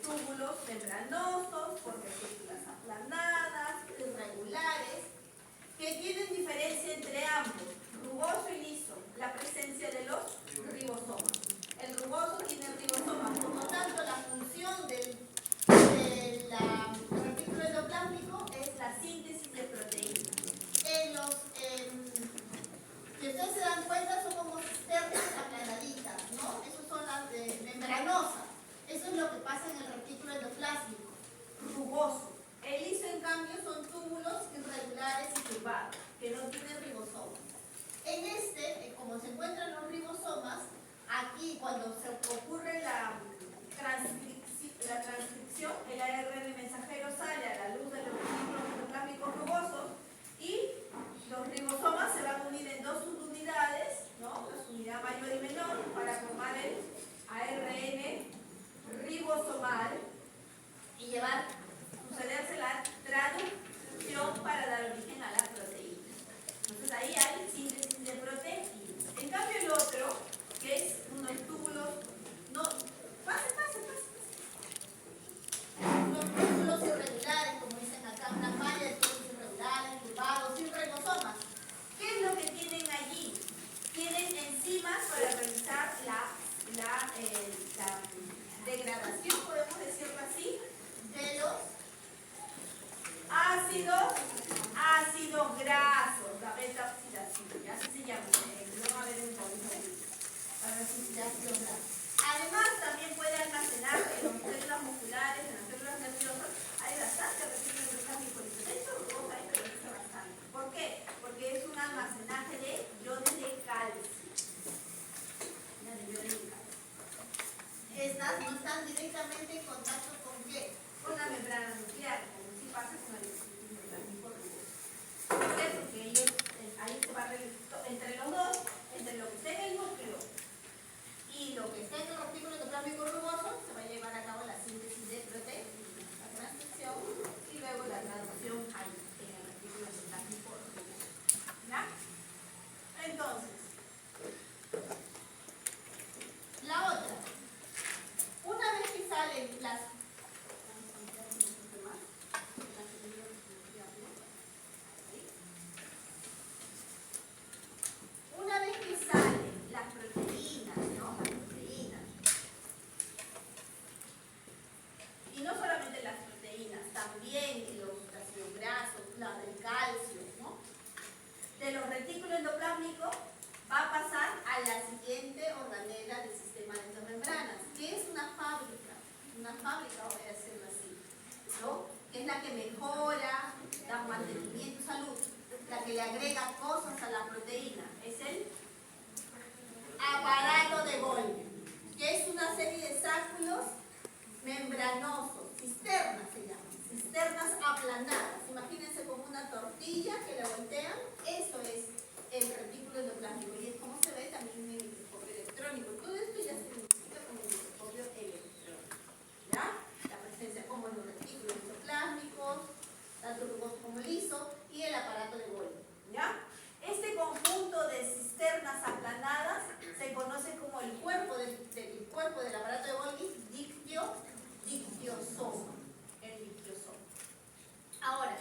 túbulos membranosos, con vesículas aplanadas, irregulares, que tienen diferencia entre ambos, rugoso y liso, la presencia de los ribosomas. El rugoso tiene ribosomas, por lo tanto la función del retículo endoplásmico es la síntesis de proteínas. Si ustedes se dan cuenta, son como cisternas aplanaditas, ¿no? Esas son las membranosas. Eso es lo que pasa en el retículo endoplásmico, rugoso. El liso, en cambio, son túbulos irregulares y curvados, que no tienen ribosomas. En como se encuentran los ribosomas, aquí cuando se ocurre la transcripción, el ARN mensajero sale a la luz de los retículos endoplásmicos rugosos y los ribosomas se van a unir en dos subunidades, ¿no? La subunidad mayor y menor, para formar el ARN ribosomal y sucederse la traducción para dar origen a la proteína. Entonces ahí hay síntesis de proteínas. En cambio el otro, que es unos túbulos, unos túbulos irregulares, como dicen acá, una malla de túbulos irregulares, curvados, sin ribosomas. ¿Qué es lo que tienen allí? Tienen enzimas para realizar la degradación, podemos decirlo así, de los ácidos grasos, la beta oxidación, así se llama, lo van a ver en para resucitar ácidos grasos. Además, también puede almacenar en las células musculares, en las células nerviosas, hay bastante retículo endoplásmico. De hecho, vos ahí produce bastante. ¿Por qué? Porque es un almacenaje de iones de calcio. Estas no están directamente en contacto con ¿qué? Con la membrana nuclear, como sí pasa con el retículo endoplásmico rugoso. ¿Por qué? Porque ellos, ahí se va entre los dos, entre lo que está en el núcleo y lo que está en el retículo endoplásmico rugoso, se va a llevar a cabo la síntesis de proteínas, la transcripción y luego la traducción ahí, en el retículo endoplásmico rugoso. ¿Ya? Entonces, la otra. Una vez que salen las... Una vez que salen las proteínas, ¿no? Las proteínas. Y no solamente las proteínas, también los ácidos grasos, las del calcio, ¿no? De los retículos endoplásmicos va a pasar a la siguiente organela del sistema de endomembranas, que es una fábrica, voy a decirlo así, ¿no? Que es la que mejora, da mantenimiento y salud, la que le agrega cosas a la proteína, es el aparato de Golgi, que es una serie de sacos membranosos, cisternas se llaman, cisternas aplanadas. Imagínense como una tortilla que la voltean, eso es el retículo endoplástico. Y como se ve también en el microscopio electrónico. Todo esto ya se identifica como el microscopio electrónico. ¿Ya? La presencia como los retículos endoplásmicos, tanto rugoso como liso, y el aparato de Golgi. ¿Ya? Este conjunto de cisternas aplanadas se conoce como el cuerpo del aparato de Golgi, dictiosoma. El dictiosoma. Ahora,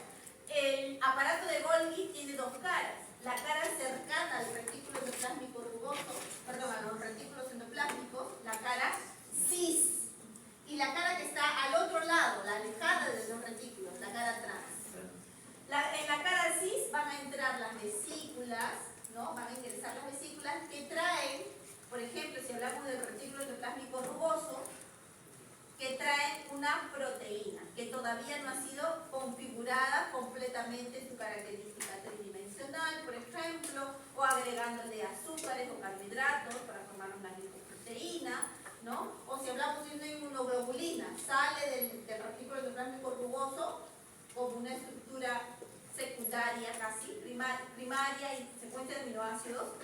el aparato de Golgi tiene dos caras. La cara cercana al retículo endoplásmico rugoso, perdón, a los retículos endoplásmicos, la cara cis. Y la cara que está al otro lado, la alejada de los retículos, la cara trans. En la cara cis van a entrar las vesículas, ¿no? Van a ingresar las vesículas que traen, por ejemplo, si hablamos del retículo endoplásmico rugoso, que traen una proteína que todavía no ha sido configurada completamente en su característica tridimensional, por ejemplo, o agregándole azúcares o carbohidratos para formar una glicoproteína, ¿no? O si hablamos de una inmunoglobulina, sale del retículo endoplásmico rugoso como una estructura secundaria casi, primaria y secuencia de aminoácidos,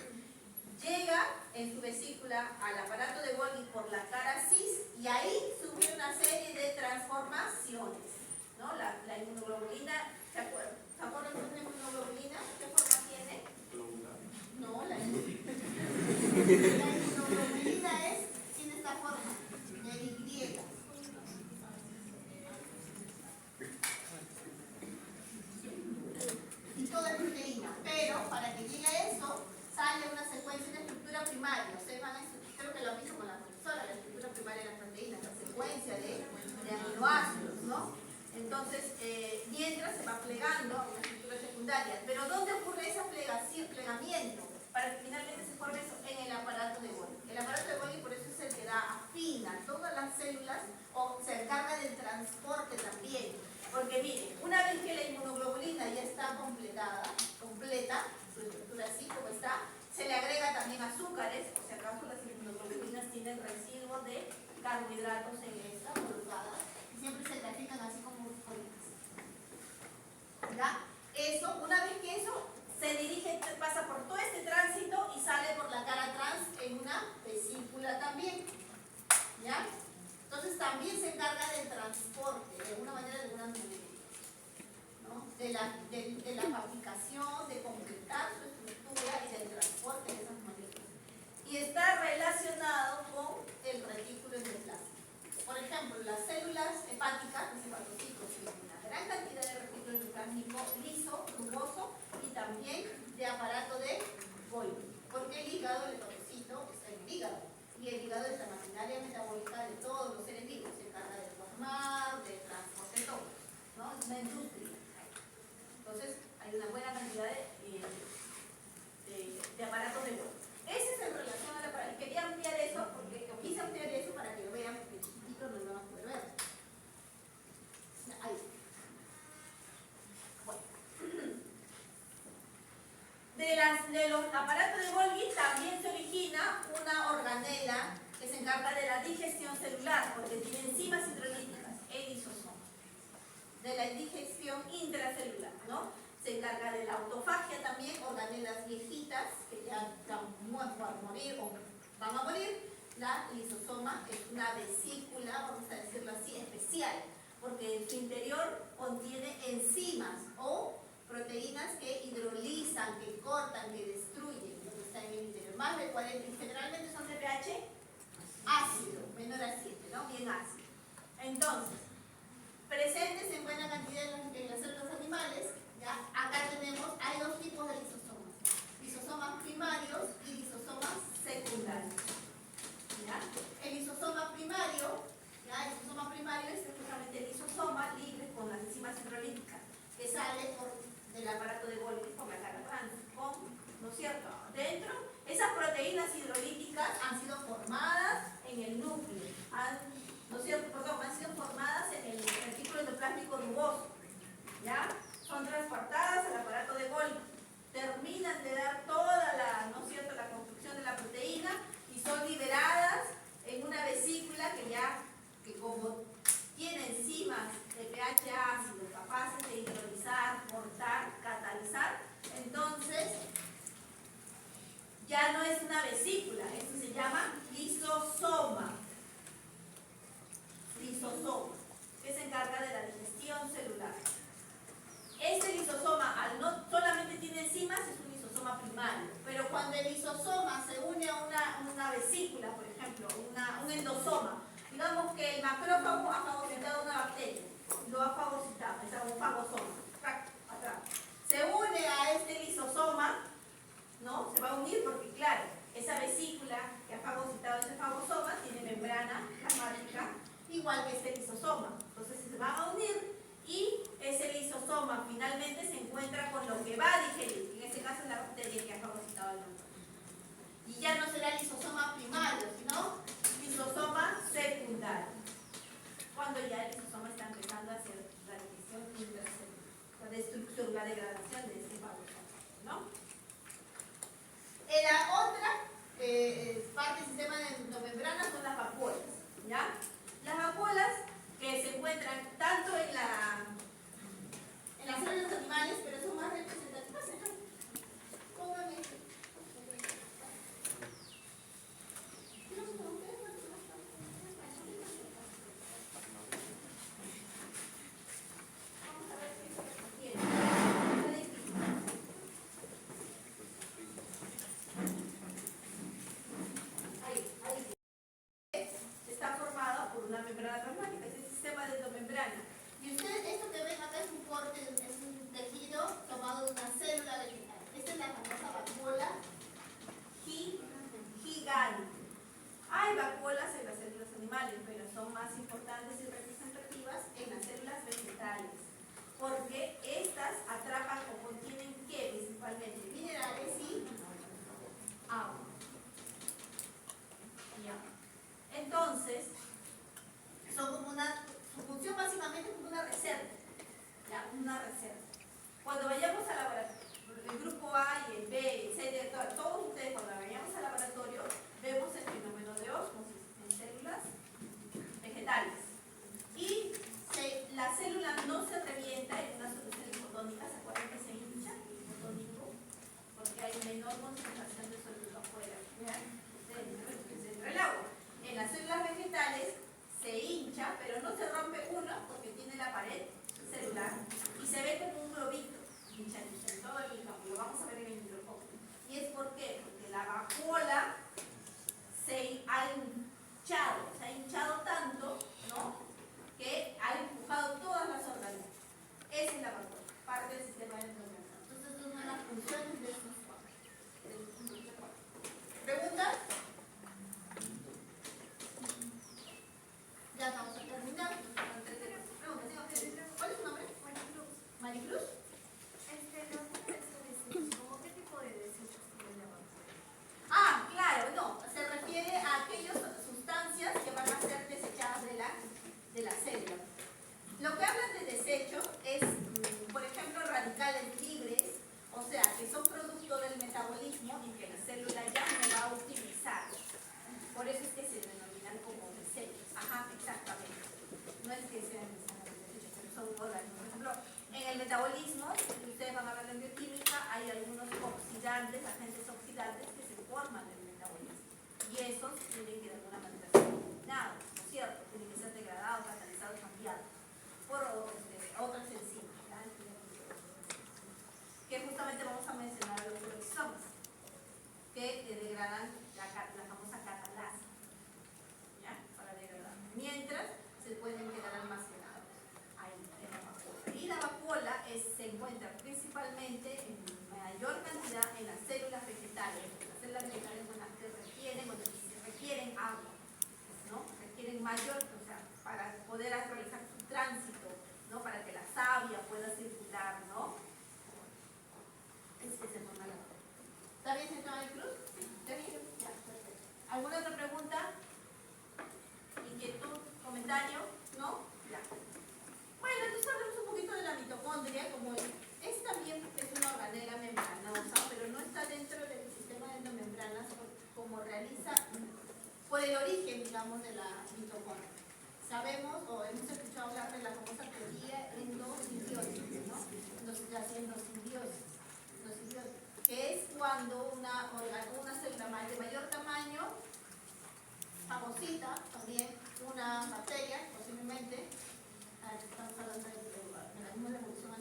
llega en su vesícula al aparato de Golgi por la cara cis y ahí sufre una serie de transformaciones, ¿no? La inmunoglobulina, ¿se acuerdan? ¿Se acuerdan de una inmunoglobulina? ¿Qué forma tiene? No, la inmunoglobulina tiene esta forma de Y. Entonces, mientras se va plegando a una estructura secundaria. Pero ¿dónde ocurre ese plegamiento? Para que finalmente se forme eso en el aparato de Golgi. El aparato de Golgi por eso es el que da afina todas las células o se encarga del transporte también. Porque miren, una vez que la inmunoglobulina ya está completa, su estructura así como está, se le agrega también azúcares, o si acaso las inmunoglobulinas tienen residuos de carbohidratos en esta volcada y siempre se clasifican así como fosforitas. ¿Ya? Eso, una vez que eso se dirige, pasa por todo este tránsito y sale por la cara trans en una vesícula también. ¿Ya? Entonces también se encarga del transporte, de alguna manera, de alguna manera, ¿no? de la fabricación, de completar su estructura y del transporte de esas moléculas. Y está relacionado con el retículo endoplasmático. Por ejemplo, las células hepáticas, los hepatocitos, tienen una gran cantidad de retículo endoplasmático liso, rugoso y también de aparato de Golgi. Porque el hígado, el hepatocito, está en el hígado. Y el hígado es la maquinaria metabólica de todos los seres vivos, se encarga de formar, de transporte, todo, ¿no? Es una industria. Entonces, hay una buena cantidad de aparatos de Golgi. Ese es en relación a la aparato. Quería ampliar eso, porque quise ampliar eso para que lo vean, porque chiquitos no lo van a poder ver. Ahí. Bueno. De los aparatos de Golgi también se origina una organela que se encarga de la digestión celular, porque tiene enzimas hidrolíticas, el lisosoma. De la digestión intracelular, ¿no? Se encarga de la autofagia también, organelas viejitas que ya van a morir o van a morir. La lisosoma es una vesícula, vamos a decirlo así, especial, porque en su interior contiene enzimas o proteínas que hidrolizan, que cortan, que destruyen lo que está en el interior. Más de 40, y generalmente son de pH ácido, menor a 7, ¿no? Bien ácido. Entonces, presentes en buena cantidad en las células animales, ¿ya? Acá tenemos, hay dos tipos de lisosomas. Lisosomas primarios y lisosomas secundarios. ¿Ya? El lisosoma primario, ¿ya? El lisosoma primario es justamente el lisosoma libre con las enzimas hidrolíticas que sale del aparato de Golgi por la cara trans, ¿no es cierto? Dentro, esas proteínas hidrolíticas han sido formadas en el núcleo, ¿no es cierto? Perdón, han sido formadas en el retículo endoplasmático rugoso, ¿ya? Son transportadas al aparato de Golgi, terminan de dar toda la, ¿no es cierto?, la construcción de la proteína y son liberadas en una vesícula que como tiene enzimas de pH ácido capaces de hidrolizar, cortar, catalizar, entonces ya no es una vesícula, esto se llama lisosoma. Lisosoma, que se encarga de la digestión celular. Este lisosoma, al no solamente tiene enzimas, es un lisosoma primario, pero cuando el lisosoma se une a una vesícula, por ejemplo, un endosoma, digamos que el macrófago ha fagocitado una bacteria, lo ha fagocitado, es un fagosoma, atrás. Se une a este lisosoma, ¿no? Se va a unir porque, claro, esa vesícula que ha fagocitado ese fagosoma tiene membrana plasmática, igual que este lisosoma. Entonces se van a unir y ese lisosoma finalmente se encuentra con lo que va a digerir, en este caso es la bacteria que ha fagocitado el membrana. Y ya no será lisosoma primario, sino lisosoma secundario, cuando ya el lisosoma está empezando a hacer la digestión intracelular, la destrucción, la degradación de ese fagosoma, ¿no? La otra parte del sistema de endomembrana son las vacuolas, ¿ya? Las vacuolas que se encuentran tanto en las células animales, pero son más representativas. Pónganme esto. Vamos a ver qué se refiere. Está formado por una membrana plasmática, es el sistema de endomembrana. Y ustedes, esto que ven acá es un corte, es un tejido tomado de una célula vegetal. Esta es la famosa vacuola gigante. Hay vacuolas en las células animales, pero son más importantes y representativas en las células vegetales. agentes oxidantes que se forman en el metabolismo. Y esos tienen que de alguna manera ser eliminados, ¿no es cierto? Tienen que ser degradados, catalizados, cambiados por otras enzimas, ¿ya? Que justamente vamos a mencionar los exomas, que degradan la famosa catalasa, ¿ya? Para degradar. Mientras se pueden quedar almacenados ahí en la vacuola. Y la vacuola se encuentra principalmente en mayor cantidad en las células vegetales. Las células vegetales son las que requieren agua, ¿no? Requieren mayor, o sea, para poder realizar su tránsito, ¿no? Para que la savia pueda circular, ¿no? Es que se forma la vacuola. ¿Está bien, señora Cruz? ¿Está bien? Ya, perfecto. ¿Alguna otra pregunta? ¿Inquietud? ¿Comentario? ¿No? Ya. Bueno, entonces hablamos un poquito de la mitocondria, como es también es una organela membranosa, pero no está dentro del sistema de endomembranas como realiza por el origen, digamos, de la mitocondria. Sabemos, o hemos escuchado hablar de la famosa teoría endosimbiosis, ¿no? Las endosimbiosis, que es cuando una célula de mayor tamaño, famosita, también una bacteria, posiblemente, estamos hablando de la misma evolución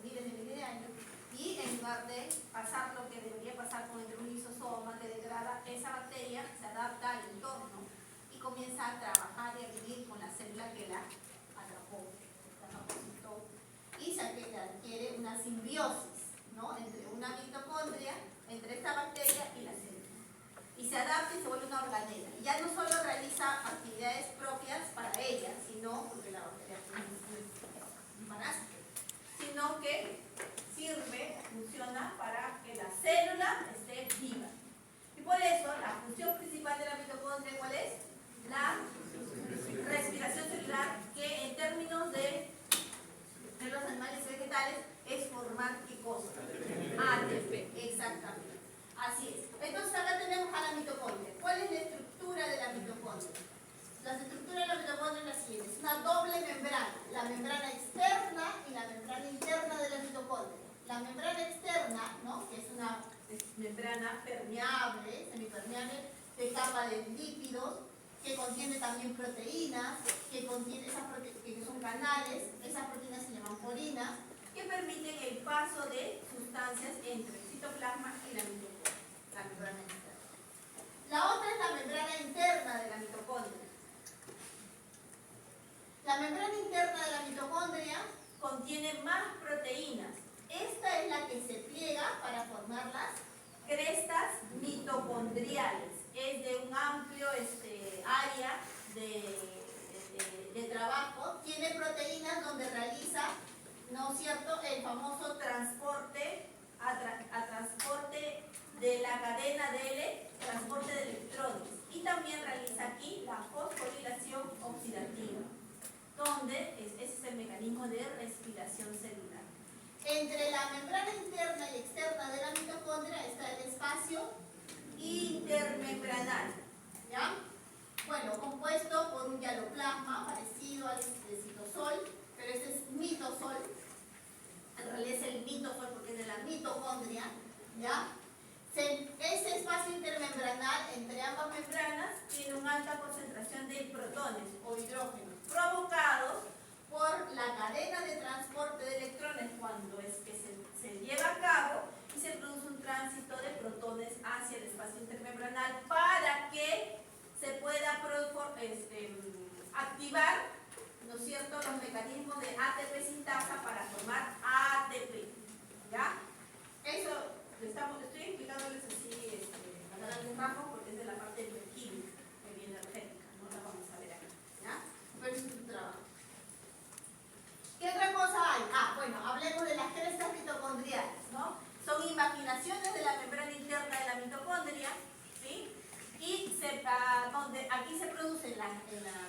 miles y miles de años, y en lugar de pasar lo que debería pasar con el lisosoma que degrada, esa bacteria se adapta al entorno y comienza a trabajar y a vivir con la célula que la atrapó, la fagocitó, y se adquiere una simbiosis, ¿no? Entre una mitocondria, entre esta bacteria y la célula. Y se adapta y se vuelve una organela. Y ya no solo realiza actividades propias para ella, sino, porque la bacteria es un parásito, sino que funciona para que la célula esté viva. Y por eso la función principal de la mitocondria, ¿cuál es? La respiración celular, que en términos de los animales y vegetales es formar ¿qué cosa? ATP, exactamente. Así es. Entonces acá tenemos a la mitocondria. ¿Cuál es la estructura de la mitocondria? La estructura de la mitocondria es la siguiente. Es una doble membrana. La membrana externa y la membrana interna de la mitocondria. La membrana externa, ¿no? Que es una membrana permeable, semipermeable, de capa de lípidos, que contiene también proteínas, que contiene que son canales, esas proteínas se llaman porinas, que permiten el paso de sustancias entre el citoplasma y la mitocondria, la membrana externa. La otra es la membrana interna de la mitocondria. La membrana interna de la mitocondria contiene más proteínas. Esta es la que se pliega para formar las crestas mitocondriales. Es de un amplio área de trabajo. Tiene proteínas donde realiza, ¿no es cierto?, el famoso transporte transporte de la cadena de transporte de electrones. Y también realiza aquí la fosforilación oxidativa, donde ese es el mecanismo de respiración celular. Entre la membrana interna y externa de la mitocondria está el espacio intermembranal, ¿ya? Bueno, compuesto por un hialoplasma parecido al citosol, pero este es mitosol. En realidad es el mitosol porque es de la mitocondria, ¿ya? Ese espacio intermembranal entre ambas membranas tiene una alta concentración de protones o hidrógenos provocados por la cadena de transporte de electrones cuando es que se lleva a cabo y se produce un tránsito de protones hacia el espacio intermembranal para que se pueda activar, ¿no es cierto?, los mecanismos de ATP sintasa para formar ATP, ¿ya? Eso estoy explicándoles así a grandes rasgos porque es de la parte bioquímica, bioenergética, no la vamos a ver acá, ¿ya? Pero es un trabajo. ¿Qué otra cosa hay? Bueno, hablemos de las crestas mitocondriales, ¿no? Son imaginaciones de la membrana interna de la mitocondria, ¿sí? Y donde aquí se produce en la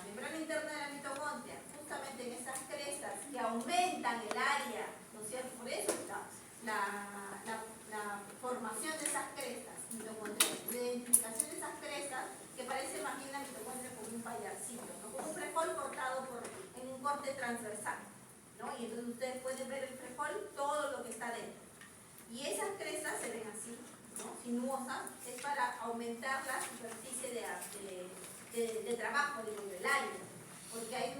membrana interna de la mitocondria, justamente en esas crestas que aumentan el área, ¿no es cierto? Por eso está la formación de esas crestas mitocondriales, la identificación de esas crestas que parece más bien la mitocondria como un payasito, ¿no? Como un frijol cortado en un corte transversal, ¿no? Y entonces ustedes pueden ver el frijol, todo lo que está dentro. Y esas crestas se ven así, ¿no? Sinuosa, es para aumentar la superficie de trabajo, del aire, porque hay un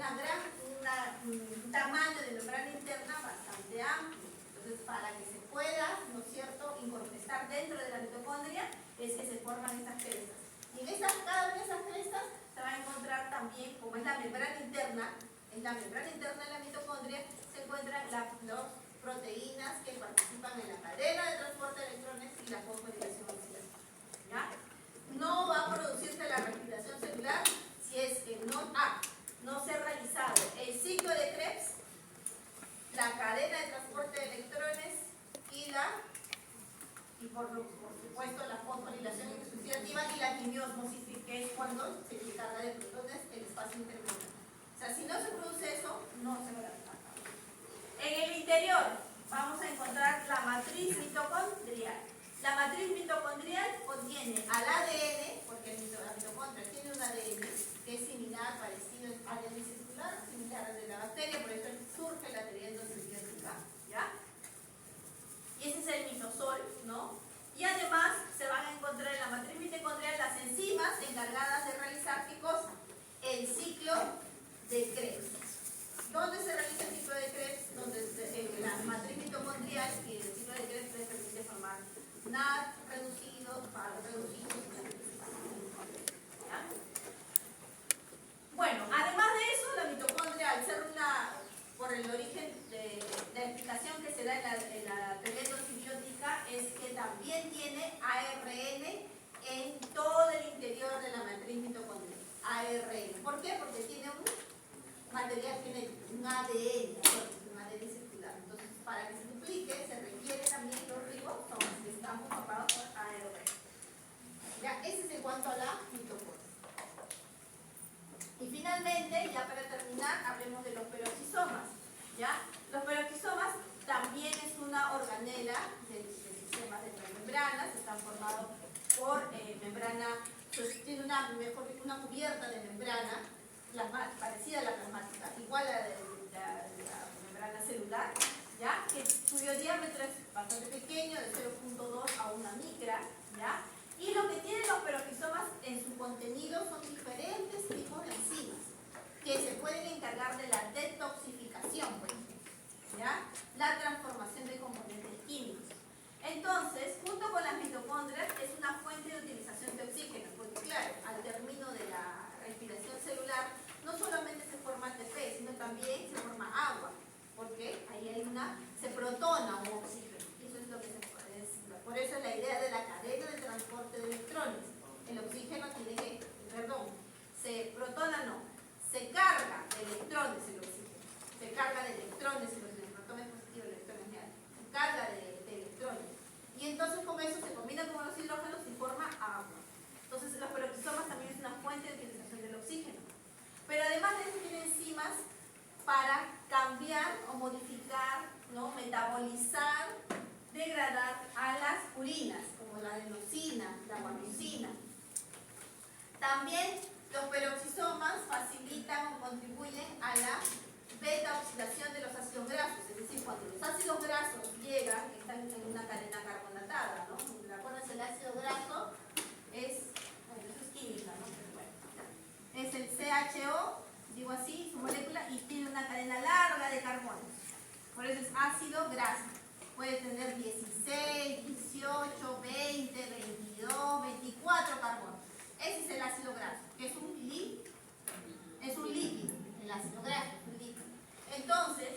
tamaño de membrana interna bastante amplio. Entonces, para que se pueda, ¿no es cierto?, estar dentro de la mitocondria, es que se forman estas crestas. Y en cada una de esas crestas se va a encontrar también, como es la membrana interna, de la mitocondria, se encuentran las proteínas que participan en la cadena de transporte de electrones y la fosforilación oxidativa. ¿Ya? No va a producirse la respiración celular si es que no se ha realizado el ciclo de Krebs, la cadena de transporte de electrones y por supuesto la fosforilación oxidativa y la quimiosmosis, que es cuando se carga de protones el espacio intermolecular. O sea, si no se produce eso, no se va a dar. En el interior vamos a encontrar la matriz mitocondrial. La matriz mitocondrial contiene al ADN, porque la mitocondria tiene un ADN que es similar, parecido al ADN circular, similar al de la bacteria, por eso surge la teoría endosimbiótica, ¿ya? Y ese es el mitosol, ¿no? Y además se van a encontrar en la matriz mitocondrial las enzimas encargadas de realizar, ¿qué cosa? El ciclo de Krebs. ¿Dónde se realiza el ciclo de Krebs? Donde la matriz mitocondrial y el ciclo de Krebs les permite formar NAD reducidos, PAR reducidos. ¿Ya? Bueno, además de eso, la mitocondria, al ser por el origen de la explicación que se da en la teoría endosimbiótica, es que también tiene ARN en todo el interior de la matriz mitocondrial. ARN. ¿Por qué? Porque tiene un material genético, un ADN circular. Entonces, para que se duplique, se requiere también los ribosomas que están formados por ARN. Ya, ese es en cuanto a la mitocondria. Y finalmente, ya para terminar, hablemos de los peroxisomas. ¿Ya? Los peroxisomas también es una organela del sistema de membranas, están formados por membrana, tiene una cubierta de membrana parecida a la plasmática, igual a la membrana celular, ¿ya? Cuyo diámetro es bastante pequeño, de 0.2 a 1 micra, ¿ya? Y lo que tienen los peroxisomas en su contenido son diferentes tipos de enzimas que se pueden encargar de la detoxificación, por ejemplo, ¿ya? La transformación de componentes químicos. Entonces, junto con las mitocondrias, es una fuente de utilización de oxígeno, porque claro, al término de la respiración celular, no solamente se forma ATP, sino también se forma agua, porque ahí se protona un oxígeno. Eso es lo que por eso es la idea de la cadena de transporte de electrones. El oxígeno se carga de electrones el oxígeno, se carga de electrones el oxígeno, protones positivos, electrones negativos, se carga de electrones. Y entonces con eso se combina con los hidrógenos y forma agua. Entonces los peroxisomas también es una fuente de utilización del oxígeno. Pero además de eso tiene enzimas para cambiar o modificar, ¿no? Metabolizar, degradar a las purinas, como la adenosina, la guanosina. También los peroxisomas facilitan o contribuyen a la beta-oxidación de los ácidos grasos, es decir, cuando los ácidos grasos llegan, están en una cadena carbonatada, ¿no? Acuérdense, el ácido graso eso es química, ¿no? Pero bueno, es el CHO, digo así, su molécula, y tiene una cadena larga de carbonos. Por eso es ácido graso. Puede tener 16, 18, 20, 22, 24 carbonos. Ese es el ácido graso, que es un lípido. El ácido graso es un lípido. Entonces,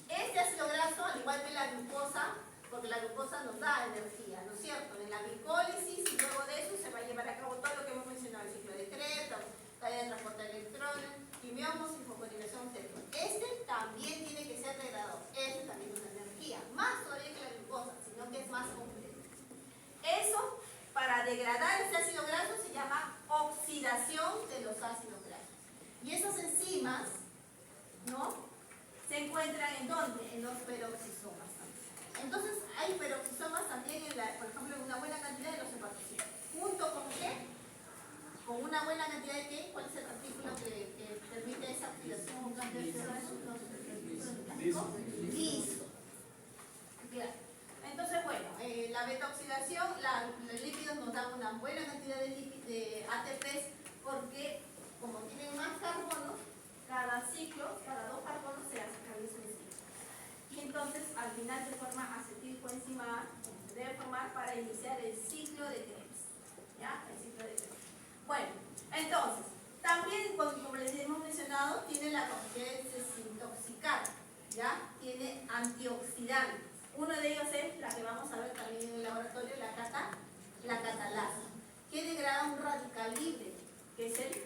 este ácido graso, al igual que la glucosa, porque la glucosa nos da energía, ¿no es cierto? En la glicólisis y luego de eso se va a llevar a cabo todo lo que hemos mencionado, el ciclo de Krebs, la cadena de transporte de electrones, quimiosmosis, fosforilación, etc. Este también tiene que ser degradador, este también es energía, más todavía que la glucosa, sino que es más complejo. Eso, para degradar este ácido graso, se llama oxidación de los ácidos grasos. Y esas enzimas, ¿no?, se encuentran ¿en dónde? En los peroxisomas también. Entonces, hay peroxisomas también, por ejemplo, en una buena cantidad de los hepatocitos. ¿Junto con qué? Con una buena cantidad de qué. ¿Cuál es el artículo que permite esa oxidación? Liso. Entonces, bueno, la beta-oxidación, llamar para iniciar el ciclo de Krebs. ¿Ya? El ciclo de Krebs. Bueno, entonces, también, como les hemos mencionado, tiene la capacidad de desintoxicar, ¿ya? Tiene antioxidantes. Uno de ellos es la que vamos a ver también en el laboratorio, la catalasa, que degrada un radical libre, que es el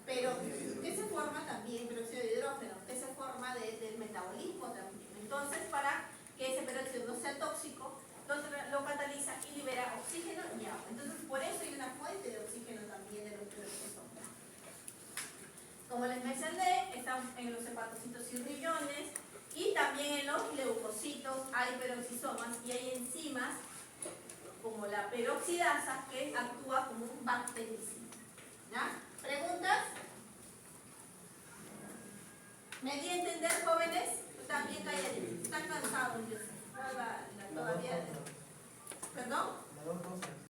peróxido, que se forma también, peróxido de hidrógeno, que se forma del metabolismo también. Entonces, para que ese peróxido no sea tóxico, entonces lo cataliza y libera oxígeno y agua. Entonces, por eso hay una fuente de oxígeno también de los peróxidos. Como les mencioné, están en los hepatocitos y riñones, y también en los leucocitos hay peroxisomas y hay enzimas como la peroxidasa que actúa como un bactericida. ¿Ya? ¿Preguntas? ¿Me di a entender, jóvenes? Están bien calladitos, están cansados, yo sé. Todavía. ¿Perdón? Las dos cosas.